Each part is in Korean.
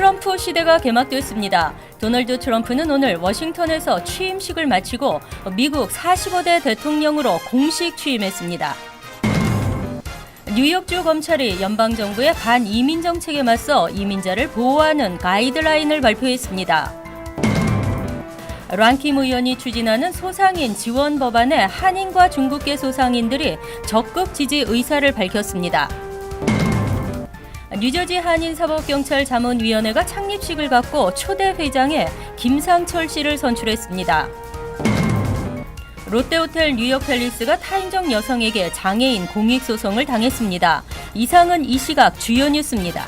트럼프 시대가 개막됐습니다. 도널드 트럼프는 오늘 워싱턴에서 취임식을 마치고 미국 45대 대통령으로 공식 취임했습니다. 뉴욕주 검찰이 연방정부의 반이민 정책에 맞서 이민자를 보호하는 가이드라인을 발표했습니다. 란킴 의원이 추진하는 소상인 지원 법안에 한인과 중국계 소상인들이 적극 지지 의사를 밝혔습니다. 뉴저지 한인사법경찰 자문위원회가 창립식을 갖고 초대 회장에 김상철 씨를 선출했습니다. 롯데호텔 뉴욕 팰리스가 타인적 여성에게 장애인 공익소송을 당했습니다. 이상은 이 시각 주요 뉴스입니다.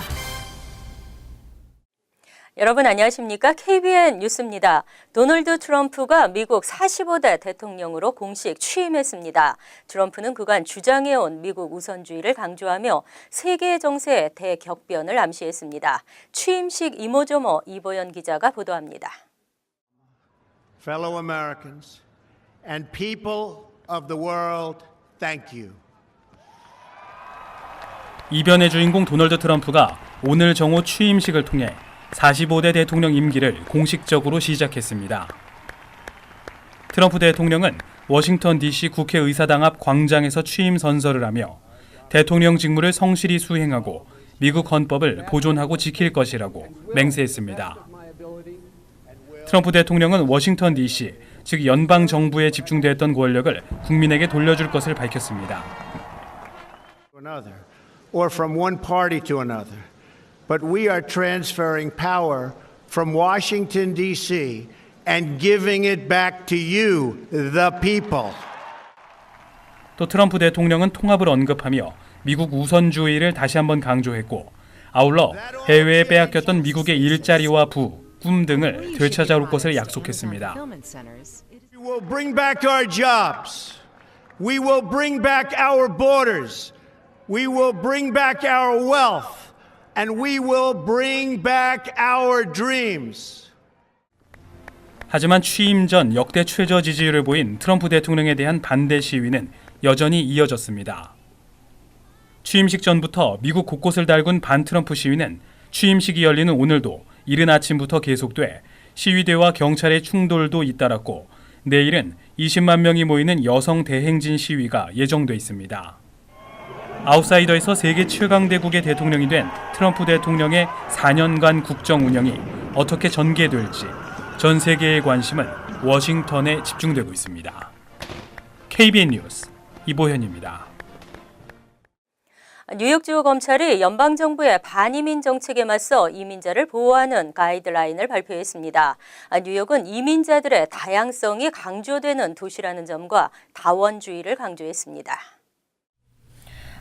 여러분 안녕하십니까? KBN 뉴스입니다. 도널드 트럼프가 미국 45대 대통령으로 공식 취임했습니다. 트럼프는 그간 주장해온 미국 우선주의를 강조하며 세계 정세의 대격변을 암시했습니다. 취임식 이모저모 이보연 기자가 보도합니다. Fellow Americans and people of the world, thank you. 이변의 주인공 도널드 트럼프가 오늘 정오 취임식을 통해 45대 대통령 임기를 공식적으로 시작했습니다. 트럼프 대통령은 워싱턴 DC 국회의사당 앞 광장에서 취임 선서를 하며 대통령 직무를 성실히 수행하고 미국 헌법을 보존하고 지킬 것이라고 맹세했습니다. 트럼프 대통령은 워싱턴 DC, 즉 연방 정부에 집중됐던 권력을 국민에게 돌려줄 것을 밝혔습니다. Or from one party to another. But we are transferring power from Washington, D.C. and giving it back to you, the people. 또 트럼프 대통령은 통합을 언급하며 미국 우선주의를 다시 한번 강조했고 아울러 해외에 빼앗겼던 미국의 일자리와 부, 꿈 등을 되찾아올 것을 약속했습니다. We will bring back our jobs. We will bring back our borders. We will bring back our wealth. And we will bring back our dreams. 하지만 취임 전 역대 최저 지지율을 보인 트럼프 대통령에 대한 반대 시위는 여전히 이어졌습니다. 취임식 전부터 미국 곳곳을 달군 반트럼프 시위는 취임식이 열리는 오늘도 이른 아침부터 계속돼 시위대와 경찰의 충돌도 잇따랐고 내일은 20만 명이 모이는 여성 대행진 시위가 예정돼 있습니다. 아웃사이더에서 세계 최강대국의 대통령이 된 트럼프 대통령의 4년간 국정 운영이 어떻게 전개될지 전 세계의 관심은 워싱턴에 집중되고 있습니다. KBN 뉴스 이보현입니다. 뉴욕주 검찰이 연방정부의 반이민 정책에 맞서 이민자를 보호하는 가이드라인을 발표했습니다. 뉴욕은 이민자들의 다양성이 강조되는 도시라는 점과 다원주의를 강조했습니다.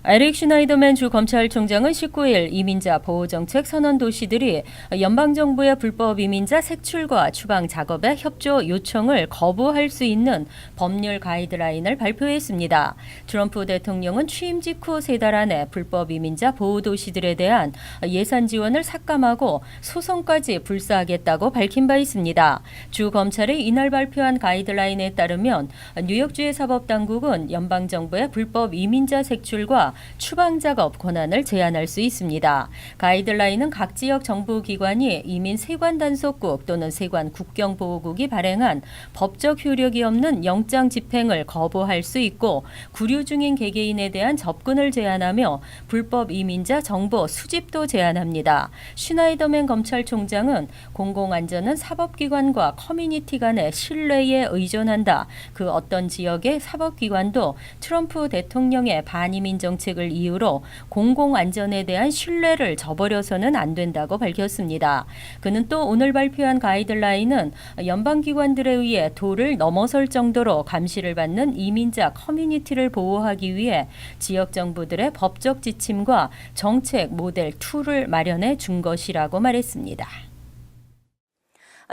에릭 슈나이더맨 주 검찰총장은 19일 이민자 보호정책 선언 도시들이 연방정부의 불법 이민자 색출과 추방 작업의 협조 요청을 거부할 수 있는 법률 가이드라인을 발표했습니다. 트럼프 대통령은 취임 직후 3달 안에 불법 이민자 보호 도시들에 대한 예산 지원을 삭감하고 소송까지 불사하겠다고 밝힌 바 있습니다. 주 검찰이 이날 발표한 가이드라인에 따르면 뉴욕주의 사법당국은 연방정부의 불법 이민자 색출과 추방 작업 권한을 제한할 수 있습니다. 가이드라인은 각 지역 정부기관이 이민 세관 단속국 또는 세관 국경보호국이 발행한 법적 효력이 없는 영장 집행을 거부할 수 있고 구류 중인 개개인에 대한 접근을 제한하며 불법 이민자 정보 수집도 제한합니다. 슈나이더맨 검찰총장은 공공안전은 사법기관과 커뮤니티 간의 신뢰에 의존한다. 그 어떤 지역의 사법기관도 트럼프 대통령의 반이민 정책을 이유로 공공안전에 대한 신뢰를 저버려서는 안 된다고 밝혔습니다. 그는 또 오늘 발표한 가이드라인은 연방기관들에 의해 도를 넘어설 정도로 감시를 받는 이민자 커뮤니티를 보호하기 위해 지역 정부들의 법적 지침과 정책 모델 2를 마련해 준 것이라고 말했습니다.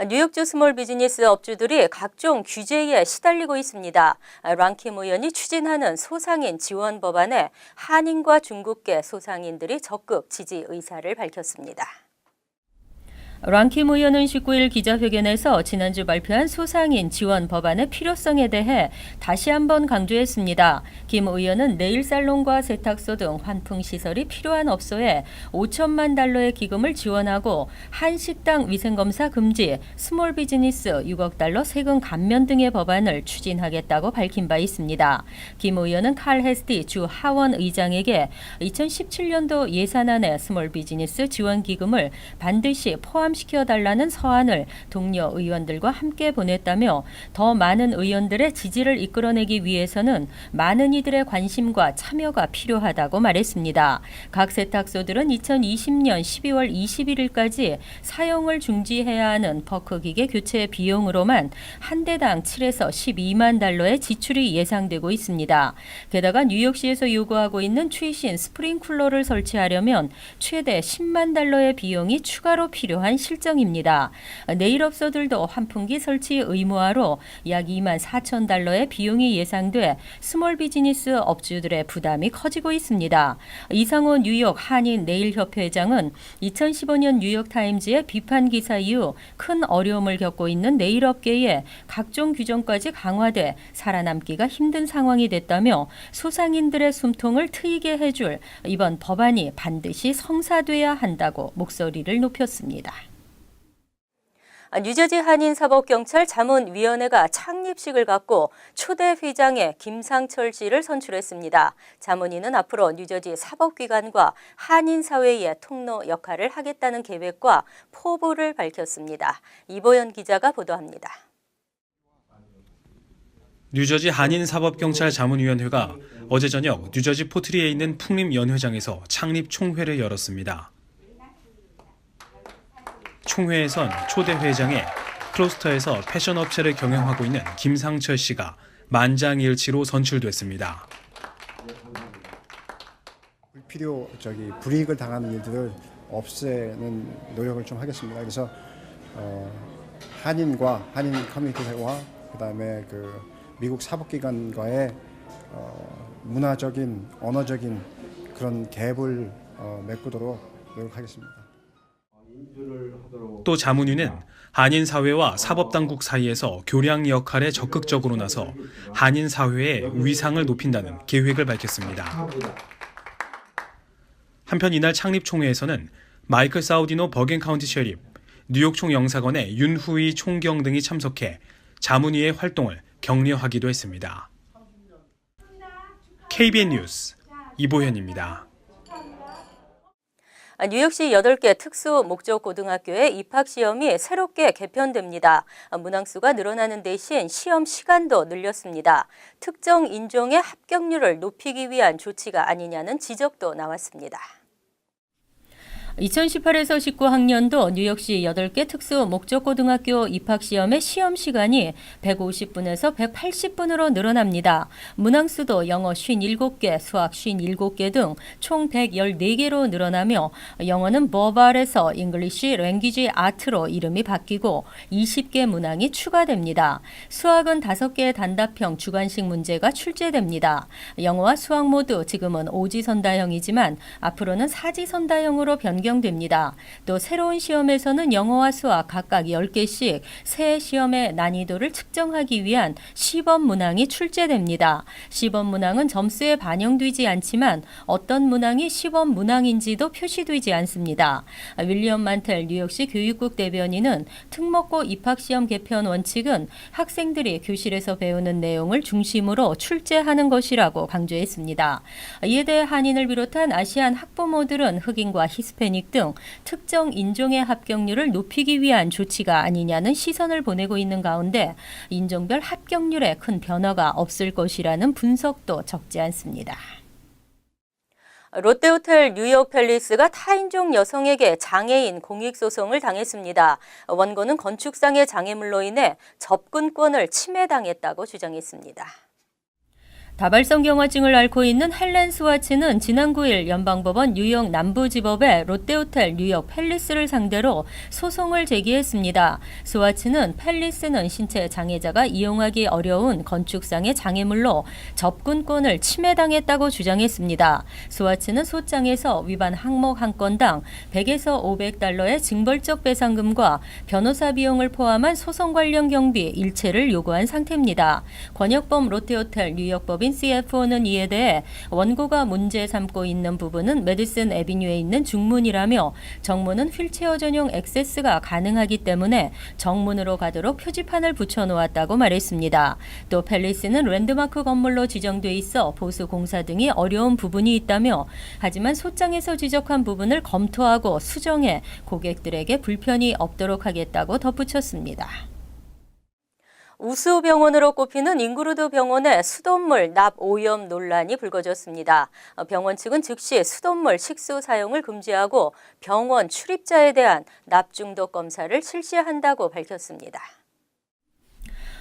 뉴욕주 스몰 비즈니스 업주들이 각종 규제에 시달리고 있습니다. 란킴 의원이 추진하는 소상인 지원 법안에 한인과 중국계 소상인들이 적극 지지 의사를 밝혔습니다. 랑킴 의원은 19일 기자회견에서 지난주 발표한 소상인 지원 법안의 필요성에 대해 다시 한번 강조했습니다. 김 의원은 네일 살론과 세탁소 등 환풍시설이 필요한 업소에 5천만 달러의 기금을 지원하고 한식당 위생검사 금지, 스몰 비즈니스 6억 달러 세금 감면 등의 법안을 추진하겠다고 밝힌 바 있습니다. 김 의원은 칼 헤스티 주 하원 의장에게 2017년도 예산안에 스몰 비즈니스 지원 기금을 반드시 포함시켜달라는 서한을 동료 의원들과 함께 보냈다며 더 많은 의원들의 지지를 이끌어내기 위해서는 많은 이들의 관심과 참여가 필요하다고 말했습니다. 각 세탁소들은 2020년 12월 21일까지 사용을 중지해야 하는 퍼크기계 교체 비용으로만 한 대당 7에서 12만 달러의 지출이 예상되고 있습니다. 게다가 뉴욕시에서 요구하고 있는 최신 스프링쿨러를 설치하려면 최대 10만 달러의 비용이 추가로 필요한 실정입니다. 네일 업소들도 환풍기 설치 의무화로 약 2만 4천 달러의 비용이 예상돼 스몰 비즈니스 업주들의 부담이 커지고 있습니다. 이상호 뉴욕 한인 네일협회 회장은 2015년 뉴욕타임즈의 비판 기사 이후 큰 어려움을 겪고 있는 네일업계에 각종 규정까지 강화돼 살아남기가 힘든 상황이 됐다며 소상인들의 숨통을 트이게 해줄 이번 법안이 반드시 성사돼야 한다고 목소리를 높였습니다. 뉴저지 한인사법경찰 자문위원회가 창립식을 갖고 초대 회장에 김상철 씨를 선출했습니다. 자문위는 앞으로 뉴저지 사법기관과 한인사회의 통로 역할을 하겠다는 계획과 포부를 밝혔습니다. 이보연 기자가 보도합니다. 뉴저지 한인사법경찰 자문위원회가 어제 저녁 뉴저지 포트리에 있는 풍림연회장에서 창립 총회를 열었습니다. 총회에선 초대 회장에 클로스터에서 패션 업체를 경영하고 있는 김상철 씨가 만장일치로 선출됐습니다. 불이익을 당하는 일들을 없애는 노력을 좀 하겠습니다. 그래서 한인과 한인 커뮤니티와 그다음에 미국 사법기관과의 문화적인 언어적인 그런 갭을 메꾸도록 노력하겠습니다. 또 자문위는 한인사회와 사법당국 사이에서 교량 역할에 적극적으로 나서 한인사회의 위상을 높인다는 계획을 밝혔습니다. 한편 이날 창립총회에서는 마이클 사우디노 버겐 카운티 셰리프, 뉴욕총 영사관의 윤후이 총경 등이 참석해 자문위의 활동을 격려하기도 했습니다. KBN 뉴스 이보현입니다. 뉴욕시 8개 특수 목적 고등학교의 입학 시험이 새롭게 개편됩니다. 문항수가 늘어나는 대신 시험 시간도 늘렸습니다. 특정 인종의 합격률을 높이기 위한 조치가 아니냐는 지적도 나왔습니다. 2018에서 19학년도 뉴욕시 8개 특수 목적고등학교 입학시험의 시험 시간이 150분에서 180분으로 늘어납니다. 문항수도 영어 57개, 수학 57개 등 총 114개로 늘어나며 영어는 버발에서 잉글리시 랭귀지 아트로 이름이 바뀌고 20개 문항이 추가됩니다. 수학은 5개의 단답형 주관식 문제가 출제됩니다. 영어와 수학 모두 지금은 오지선다형이지만 앞으로는 사지선다형으로 변경됩니다. 또 새로운 시험에서는 영어와 수학 각각 10개씩 새 시험의 난이도를 측정하기 위한 시범 문항이 출제됩니다. 시범 문항은 점수에 반영되지 않지만 어떤 문항이 시범 문항인지도 표시되지 않습니다. 윌리엄 만텔 뉴욕시 교육국 대변인은 특목고 입학시험 개편 원칙은 학생들이 교실에서 배우는 내용을 중심으로 출제하는 것이라고 강조했습니다. 이에 대해 한인을 비롯한 아시안 학부모들은 흑인과 히스패닉 등 특정 인종의 합격률을 높이기 위한 조치가 아니냐는 시선을 보내고 있는 가운데 인종별 합격률에 큰 변화가 없을 것이라는 분석도 적지 않습니다. 롯데호텔 뉴욕 팰리스가 타인종 여성에게 장애인 공익소송을 당했습니다. 원고는 건축상의 장애물로 인해 접근권을 침해당했다고 주장했습니다. 다발성 경화증을 앓고 있는 헬렌 스와츠는 지난 9일 연방법원 뉴욕 남부지법에 롯데호텔 뉴욕 팰리스를 상대로 소송을 제기했습니다. 스와츠는 팰리스는 신체 장애자가 이용하기 어려운 건축상의 장애물로 접근권을 침해당했다고 주장했습니다. 스와츠는 소장에서 위반 항목 한 건당 100에서 500달러의 징벌적 배상금과 변호사 비용을 포함한 소송 관련 경비 일체를 요구한 상태입니다. 권혁범 롯데호텔 뉴욕법인 CFO는 이에 대해 원고가 문제 삼고 있는 부분은 메디슨 애비뉴에 있는 중문이라며 정문은 휠체어 전용 액세스가 가능하기 때문에 정문으로 가도록 표지판을 붙여놓았다고 말했습니다. 또 팰리스는 랜드마크 건물로 지정돼 있어 보수 공사 등이 어려운 부분이 있다며 하지만 소장에서 지적한 부분을 검토하고 수정해 고객들에게 불편이 없도록 하겠다고 덧붙였습니다. 우수병원으로 꼽히는 잉그루드 병원의 수돗물 납 오염 논란이 불거졌습니다. 병원 측은 즉시 수돗물 식수 사용을 금지하고 병원 출입자에 대한 납 중독 검사를 실시한다고 밝혔습니다.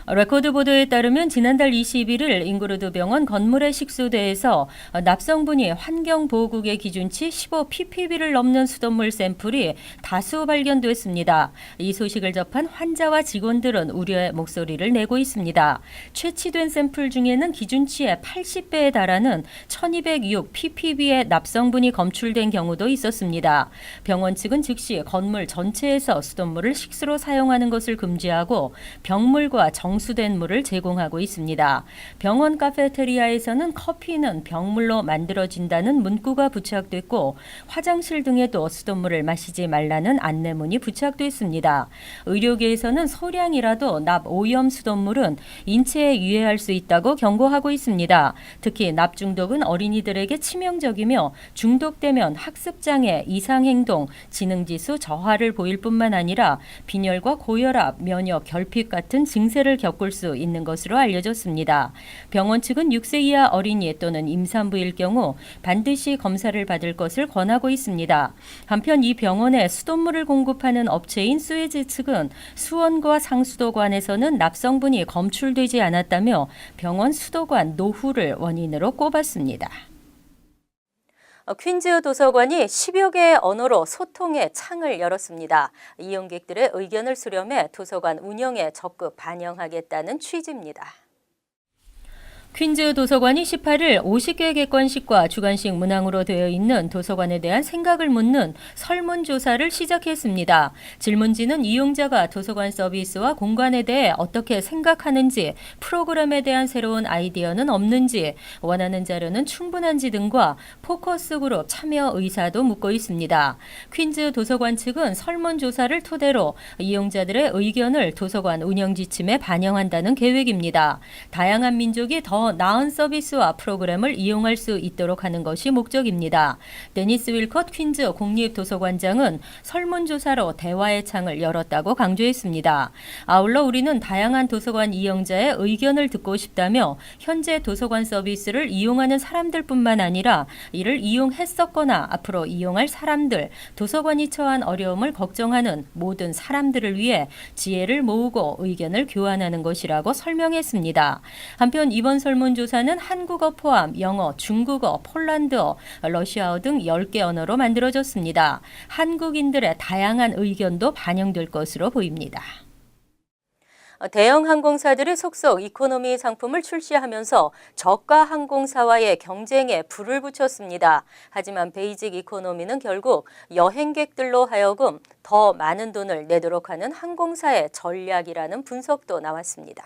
레코드 보도에 따르면 지난달 21일 잉그루드 병원 건물의 식수대에서 납성분이 환경보호국의 기준치 15ppb를 넘는 수돗물 샘플이 다수 발견됐습니다. 이 소식을 접한 환자와 직원들은 우려의 목소리를 내고 있습니다. 채취된 샘플 중에는 기준치의 80배에 달하는 1206ppb의 납성분이 검출된 경우도 있었습니다. 병원 측은 즉시 건물 전체에서 수돗물을 식수로 사용하는 것을 금지하고 병물과 정수된 물을 제공하고 있습니다. 병원 카페테리아에서는 커피는 병물로 만들어진다는 문구가 부착됐고 화장실 등에도 수돗물을 마시지 말라는 안내문이 부착됐습니다. 의료계에서는 소량이라도 납 오염 수돗물은 인체에 유해할 수 있다고 경고하고 있습니다. 특히 납 중독은 어린이들에게 치명적이며 중독되면 학습장애, 이상행동, 지능지수 저하를 보일 뿐만 아니라 빈혈과 고혈압, 면역 결핍 같은 증세를 겪을 수 있는 것으로 알려졌습니다. 병원 측은 6세 이하 어린이 또는 임산부일 경우 반드시 검사를 받을 것을 권하고 있습니다. 한편 이 병원에 수돗물을 공급하는 업체인 스웨즈 측은 수원과 상수도관에서는 납성분이 검출되지 않았다며 병원 수도관 노후를 원인으로 꼽았습니다. 퀸즈 도서관이 10여 개의 언어로 소통의 창을 열었습니다. 이용객들의 의견을 수렴해 도서관 운영에 적극 반영하겠다는 취지입니다. 퀸즈 도서관이 18일 50개 객관식과 주관식 문항으로 되어 있는 도서관에 대한 생각을 묻는 설문조사를 시작했습니다. 질문지는 이용자가 도서관 서비스와 공간에 대해 어떻게 생각하는지, 프로그램에 대한 새로운 아이디어는 없는지, 원하는 자료는 충분한지 등과 포커스 그룹 참여 의사도 묻고 있습니다. 퀸즈 도서관 측은 설문조사를 토대로 이용자들의 의견을 도서관 운영 지침에 반영한다는 계획입니다. 다양한 민족이 더 나은 서비스와 프로그램을 이용할 수 있도록 하는 것이 목적입니다. 데니스 윌컷 퀸즈 국립도서관장은 설문조사로 대화의 창을 열었다고 강조했습니다. 아울러 우리는 다양한 도서관 이용자의 의견을 듣고 싶다며 현재 도서관 서비스를 이용하는 사람들뿐만 아니라 이를 이용했었거나 앞으로 이용할 사람들, 도서관이 처한 어려움을 걱정하는 모든 사람들을 위해 지혜를 모으고 의견을 교환하는 것이라고 설명했습니다. 한편 이번 설문조사는 한국어 포함 영어, 중국어, 폴란드어, 러시아어 등 10개 언어로 만들어졌습니다. 한국인들의 다양한 의견도 반영될 것으로 보입니다. 대형 항공사들이 속속 이코노미 상품을 출시하면서 저가 항공사와의 경쟁에 불을 붙였습니다. 하지만 베이직 이코노미는 결국 여행객들로 하여금 더 많은 돈을 내도록 하는 항공사의 전략이라는 분석도 나왔습니다.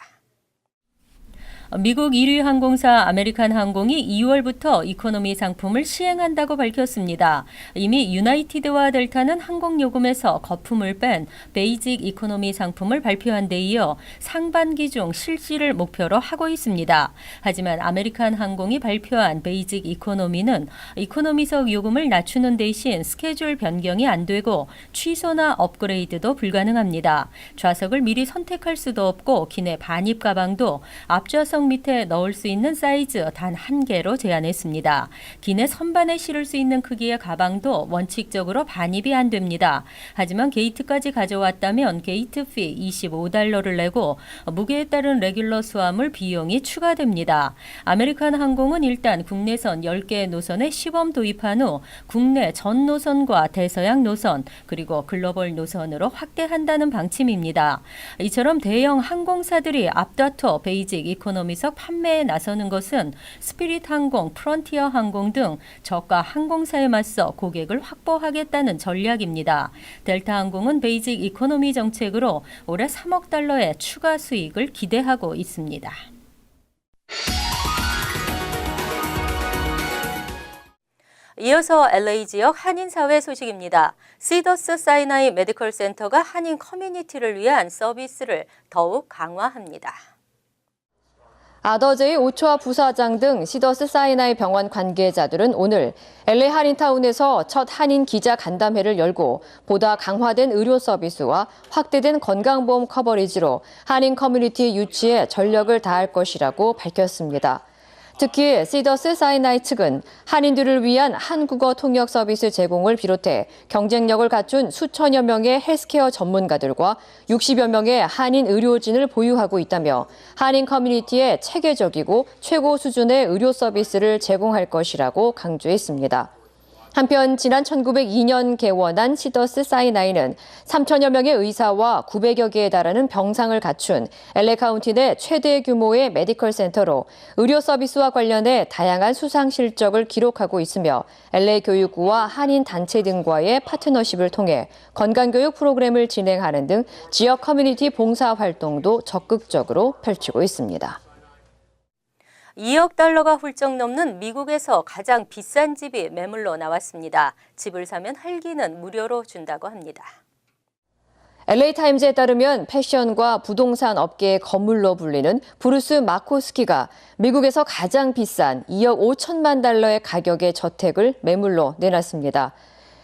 미국 1위 항공사 아메리칸 항공이 2월부터 이코노미 상품을 시행한다고 밝혔습니다. 이미 유나이티드와 델타는 항공요금에서 거품을 뺀 베이직 이코노미 상품을 발표한 데 이어 상반기 중 실시를 목표로 하고 있습니다. 하지만 아메리칸 항공이 발표한 베이직 이코노미는 이코노미석 요금을 낮추는 대신 스케줄 변경이 안 되고 취소나 업그레이드도 불가능합니다. 좌석을 미리 선택할 수도 없고 기내 반입 가방도 앞좌석 천장 밑에 넣을 수 있는 사이즈 단 1개로 제한했습니다. 기내 선반에 실을 수 있는 크기의 가방도 원칙적으로 반입이 안 됩니다. 하지만 게이트까지 가져왔다면 게이트 피 $25를 내고 무게에 따른 레귤러 수화물 비용이 추가됩니다. 아메리칸 항공은 일단 국내선 10개 노선에 시범 도입한 후 국내 전 노선과 대서양 노선 그리고 글로벌 노선으로 확대한다는 방침입니다. 이처럼 대형 항공사들이 앞다퉈 베이직 이코노미석 판매에 나서는 것은 스피릿 항공, 프론티어 항공 등 저가 항공사에 맞서 고객을 확보하겠다는 전략입니다. 델타 항공은 베이직 이코노미 정책으로 올해 $3억 추가 수익을 기대하고 있습니다. 이어서 LA 지역 한인사회 소식입니다. 시더스 사이나이 메디컬 센터가 한인 커뮤니티를 위한 서비스를 더욱 강화합니다. 아더제이 오초아 부사장 등 시더스 사이나이 병원 관계자들은 오늘 LA 한인타운에서 첫 한인 기자 간담회를 열고 보다 강화된 의료 서비스와 확대된 건강보험 커버리지로 한인 커뮤니티 유치에 전력을 다할 것이라고 밝혔습니다. 특히 시더스 사이나이 측은 한인들을 위한 한국어 통역 서비스 제공을 비롯해 경쟁력을 갖춘 수천여 명의 헬스케어 전문가들과 60여 명의 한인 의료진을 보유하고 있다며 한인 커뮤니티에 체계적이고 최고 수준의 의료 서비스를 제공할 것이라고 강조했습니다. 한편 지난 1902년 개원한 시더스 사이나이는 3천여 명의 의사와 900여 개에 달하는 병상을 갖춘 LA 카운티 내 최대 규모의 메디컬 센터로 의료 서비스와 관련해 다양한 수상 실적을 기록하고 있으며 LA 교육부와 한인 단체 등과의 파트너십을 통해 건강교육 프로그램을 진행하는 등 지역 커뮤니티 봉사 활동도 적극적으로 펼치고 있습니다. $2억 훌쩍 넘는 미국에서 가장 비싼 집이 매물로 나왔습니다. 집을 사면 할기는 무료로 준다고 합니다. LA타임즈에 따르면 패션과 부동산 업계의 거물로 불리는 브루스 마코스키가 미국에서 가장 비싼 $2억 5천만 달러의 가격의 저택을 매물로 내놨습니다.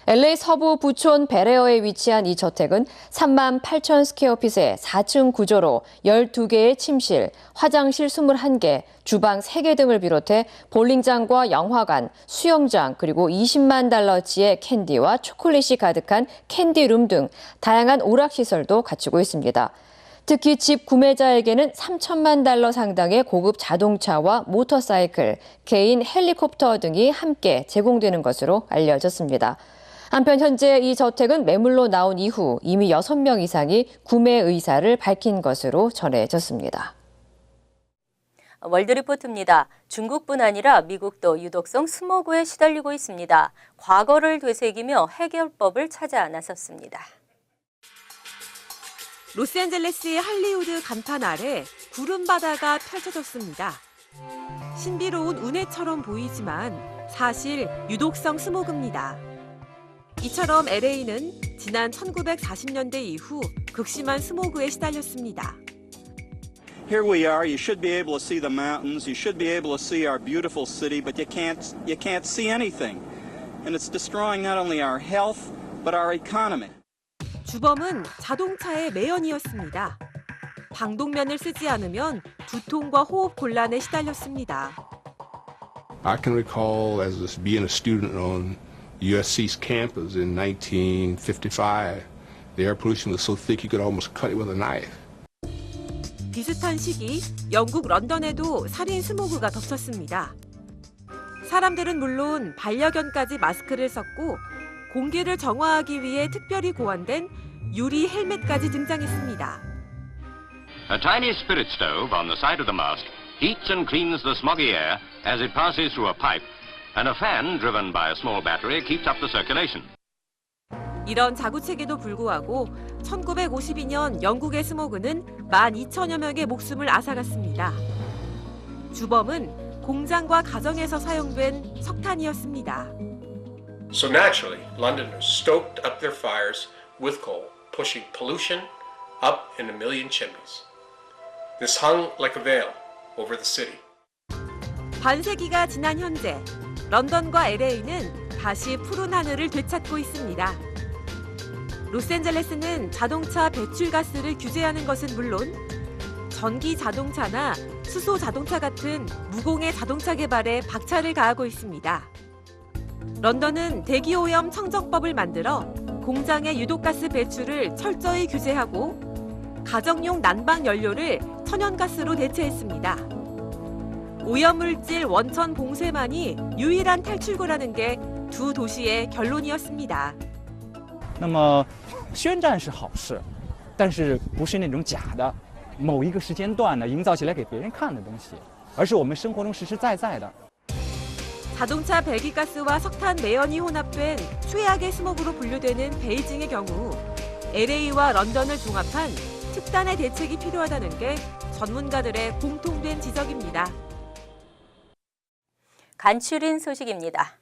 LA 서부 부촌 베레어에 위치한 이 저택은 3만 8천 스퀘어핏의 4층 구조로 12개의 침실, 화장실 21개, 주방 3개 등을 비롯해 볼링장과 영화관, 수영장 그리고 $20만 달러치의 캔디와 초콜릿이 가득한 캔디룸 등 다양한 오락시설도 갖추고 있습니다. 특히 집 구매자에게는 $3천만 달러 상당의 고급 자동차와 모터사이클, 개인 헬리콥터 등이 함께 제공되는 것으로 알려졌습니다. 한편 현재 이 저택은 매물로 나온 이후 이미 6명 이상이 구매 의사를 밝힌 것으로 전해졌습니다. 월드리포트입니다. 중국뿐 아니라 미국도 유독성 스모그에 시달리고 있습니다. 과거를 되새기며 해결법을 찾아 나섰습니다. 로스앤젤레스의 할리우드 간판 아래 구름 바다가 펼쳐졌습니다. 신비로운 운해처럼 보이지만 사실 유독성 스모그입니다. 이처럼 LA는 지난 1940년대 이후 극심한 스모그에 시달렸습니다. Here we are. You should be able to see the mountains. You should be able to see our beautiful city, but you can't see anything. And it's destroying not only our health, but our economy. 주범은 자동차의 매연이었습니다. 방독면을 쓰지 않으면 두통과 호흡 곤란에 시달렸습니다. I can recall as being a student on USC's campus in 1955. The air pollution was so thick you could almost cut it with a knife. 비슷한 시기 영국 런던에도 살인 스모그가 덮쳤습니다. 사람들은 물론 반려견까지 마스크를 썼고 공기를 정화하기 위해 특별히 고안된 유리 헬멧까지 등장했습니다. A tiny spirit stove on the side of the mast heats and cleans the smoggy air as it passes through a pipe, and a fan driven by a small battery keeps up the circulation. 이런 자구책에도 불구하고 1952년 영국의 스모그는 12,000여 명의 목숨을 앗아갔습니다. 주범은 공장과 가정에서 사용된 석탄이었습니다. So naturally, Londoners stoked up their fires with coal, pushing pollution up in a million chimneys. This hung like a veil over the city. 반세기가 지난 현재, 런던과 LA는 다시 푸른 하늘을 되찾고 있습니다. 로스앤젤레스는 자동차 배출가스를 규제하는 것은 물론 전기 자동차나 수소 자동차 같은 무공해 자동차 개발에 박차를 가하고 있습니다. 런던은 대기오염 청정법을 만들어 공장의 유독가스 배출을 철저히 규제하고 가정용 난방 연료를 천연가스로 대체했습니다. 오염물질 원천 봉쇄만이 유일한 탈출구라는 게 두 도시의 결론이었습니다. 那么宣战是好事，但是不是那种假的，某一个时间段呢营造起来给别人看的东西，而是我们生活中实实在在的。 자동차 배기가스와 석탄 매연이 혼합된 최악의 스모그로 분류되는 베이징의 경우 LA와 런던을 종합한 특단의 대책이 필요하다는 게 전문가들의 공통된 지적입니다. 간추린 소식입니다.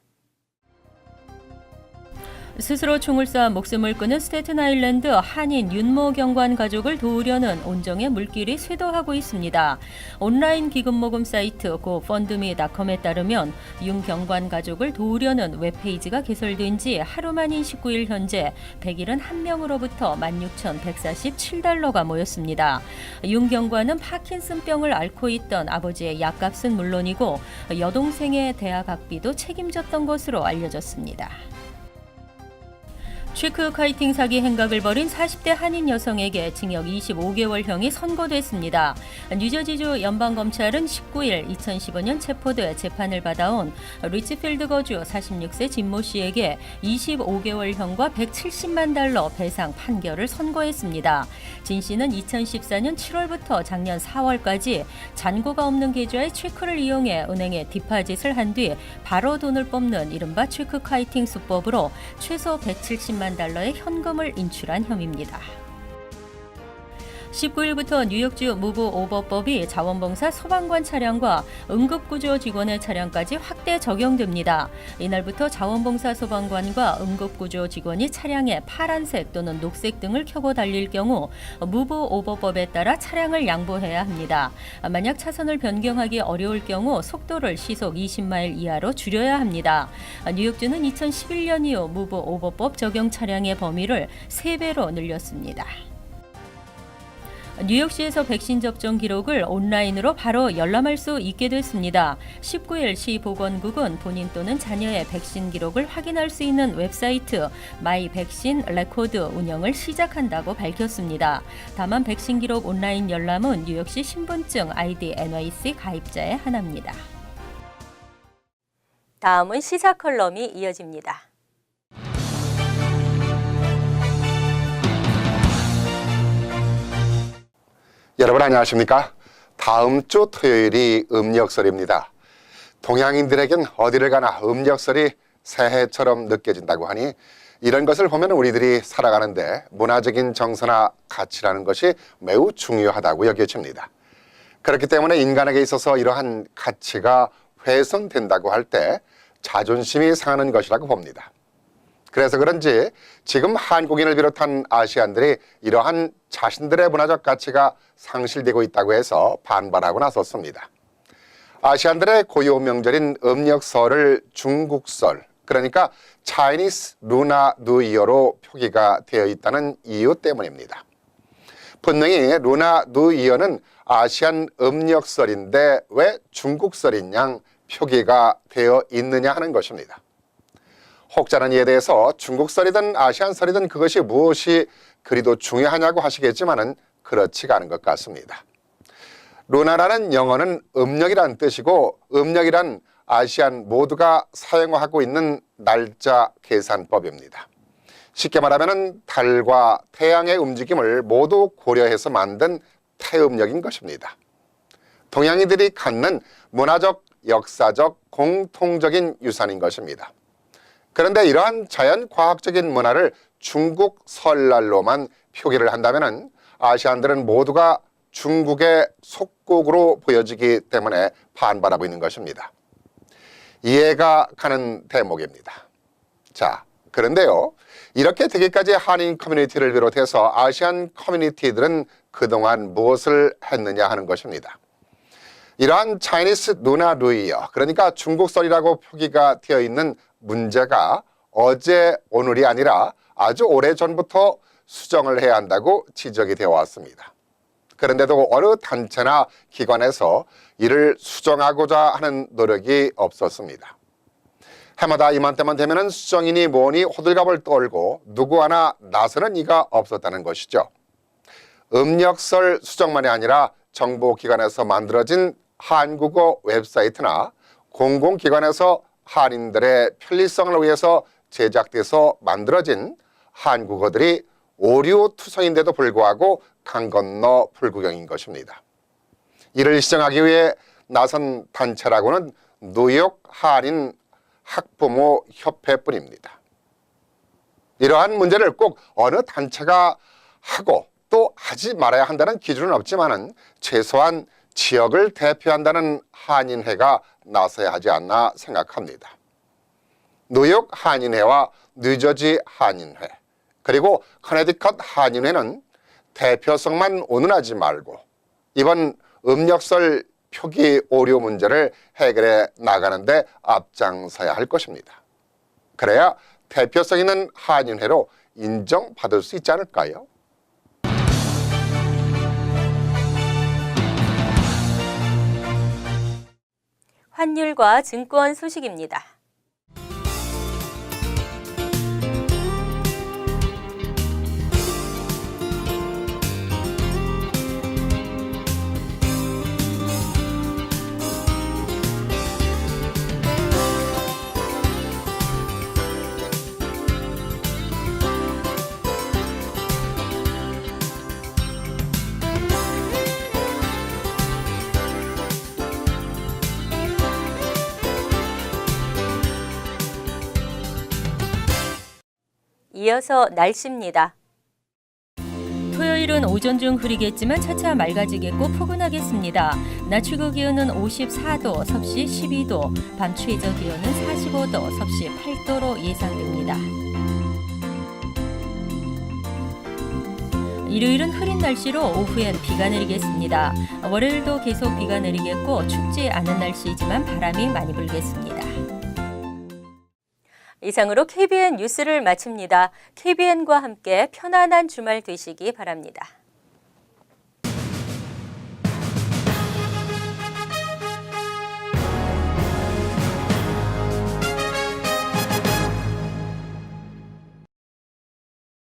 스스로 총을 쏴 목숨을 끊은 스테튼 아일랜드 한인 윤모 경관 가족을 도우려는 온정의 물길이 쇄도하고 있습니다. 온라인 기금 모금 사이트 고펀드미닷컴에 따르면 윤 경관 가족을 도우려는 웹페이지가 개설된 지 하루 만인 19일 현재 171명으로부터 16,147달러가 모였습니다. 윤 경관은 파킨슨병을 앓고 있던 아버지의 약값은 물론이고 여동생의 대학 학비도 책임졌던 것으로 알려졌습니다. 체크 카이팅 사기 행각을 벌인 40대 한인 여성에게 징역 25개월형이 선고됐습니다. 뉴저지주 연방검찰은 19일 2015년 체포돼 재판을 받아온 리치필드 거주 46세 진모 씨에게 25개월형과 170만 달러 배상 판결을 선고했습니다. 진 씨는 2014년 7월부터 작년 4월까지 잔고가 없는 계좌의 체크를 이용해 은행에 디파짓을 한 뒤 바로 돈을 뽑는 이른바 체크 카이팅 수법으로 최소 170만 달러의 현금을 인출한 혐의입니다. 19일부터 뉴욕주 무브 오버법이 자원봉사 소방관 차량과 응급구조 직원의 차량까지 확대 적용됩니다. 이날부터 자원봉사 소방관과 응급구조 직원이 차량에 파란색 또는 녹색 등을 켜고 달릴 경우 무브 오버법에 따라 차량을 양보해야 합니다. 만약 차선을 변경하기 어려울 경우 속도를 시속 20마일 이하로 줄여야 합니다. 뉴욕주는 2011년 이후 무브 오버법 적용 차량의 범위를 3배로 늘렸습니다. 뉴욕시에서 백신 접종 기록을 온라인으로 바로 열람할 수 있게 됐습니다. 19일 시 보건국은 본인 또는 자녀의 백신 기록을 확인할 수 있는 웹사이트 마이 백신 레코드 운영을 시작한다고 밝혔습니다. 다만 백신 기록 온라인 열람은 뉴욕시 신분증 ID NYC 가입자에 한합니다. 다음은 시사 컬럼이 이어집니다. 여러분 안녕하십니까? 다음 주 토요일이 음력설입니다. 동양인들에겐 어디를 가나 음력설이 새해처럼 느껴진다고 하니 이런 것을 보면 우리들이 살아가는데 문화적인 정서나 가치라는 것이 매우 중요하다고 여겨집니다. 그렇기 때문에 인간에게 있어서 이러한 가치가 훼손된다고 할 때 자존심이 상하는 것이라고 봅니다. 그래서 그런지 지금 한국인을 비롯한 아시안들이 이러한 자신들의 문화적 가치가 상실되고 있다고 해서 반발하고 나섰습니다. 아시안들의 고유 명절인 음력설을 중국설, 그러니까 Chinese Lunar New Year로 표기가 되어 있다는 이유 때문입니다. 분명히 루나 뉴 이어는 아시안 음력설인데 왜 중국설인 양 표기가 되어 있느냐 하는 것입니다. 혹자는 이에 대해서 중국설이든 아시안설이든 그것이 무엇이 그리도 중요하냐고 하시겠지만은 그렇지가 않은 것 같습니다. 루나라는 영어는 음력이란 뜻이고 음력이란 아시안 모두가 사용하고 있는 날짜 계산법입니다. 쉽게 말하면 달과 태양의 움직임을 모두 고려해서 만든 태음력인 것입니다. 동양인들이 갖는 문화적, 역사적, 공통적인 유산인 것입니다. 그런데 이러한 자연과학적인 문화를 중국 설날로만 표기를 한다면 아시안들은 모두가 중국의 속국으로 보여지기 때문에 반발하고 있는 것입니다. 이해가 가는 대목입니다. 자, 그런데요, 이렇게 되기까지 한인 커뮤니티를 비롯해서 아시안 커뮤니티들은 그동안 무엇을 했느냐 하는 것입니다. 이러한 차이니스 루나 뉴 이어, 그러니까 중국설이라고 표기가 되어 있는 문제가 어제 오늘이 아니라 아주 오래전부터 수정을 해야 한다고 지적이 되어 왔습니다. 그런데도 어느 단체나 기관에서 이를 수정하고자 하는 노력이 없었습니다. 해마다 이맘때만 되면 수정이니 뭐니 호들갑을 떨고 누구 하나 나서는 이가 없었다는 것이죠. 음력설 수정만이 아니라 정보기관에서 만들어진 한국어 웹사이트나 공공기관에서 한인들의 편리성을 위해서 제작돼서 만들어진 한국어들이 오류투성인데도 불구하고 강 건너 불구경인 것입니다. 이를 시정하기 위해 나선 단체라고는 뉴욕 한인 학부모 협회뿐입니다. 이러한 문제를 꼭 어느 단체가 하고 또 하지 말아야 한다는 기준은 없지만은 최소한 지역을 대표한다는 한인회가 나서야 하지 않나 생각합니다. 뉴욕 한인회와 뉴저지 한인회 그리고 커네디컷 한인회는 대표성만 온운하지 말고 이번 음력설 표기 오류 문제를 해결해 나가는 데 앞장서야 할 것입니다. 그래야 대표성 있는 한인회로 인정받을 수 있지 않을까요? 환율과 증권 소식입니다. 이어서 날씨입니다. 토요일은 오전 중 흐리겠지만 차차 맑아지겠고 포근하겠습니다. 낮 최고 기온은 54도, 섭씨 12도, 밤 최저 기온은 45도, 섭씨 8도로 예상됩니다. 일요일은 흐린 날씨로 오후엔 비가 내리겠습니다. 월요일도 계속 비가 내리겠고 춥지 않은 날씨이지만 바람이 많이 불겠습니다. 이상으로 KBN 뉴스를 마칩니다. KBN과 함께 편안한 주말 되시기 바랍니다.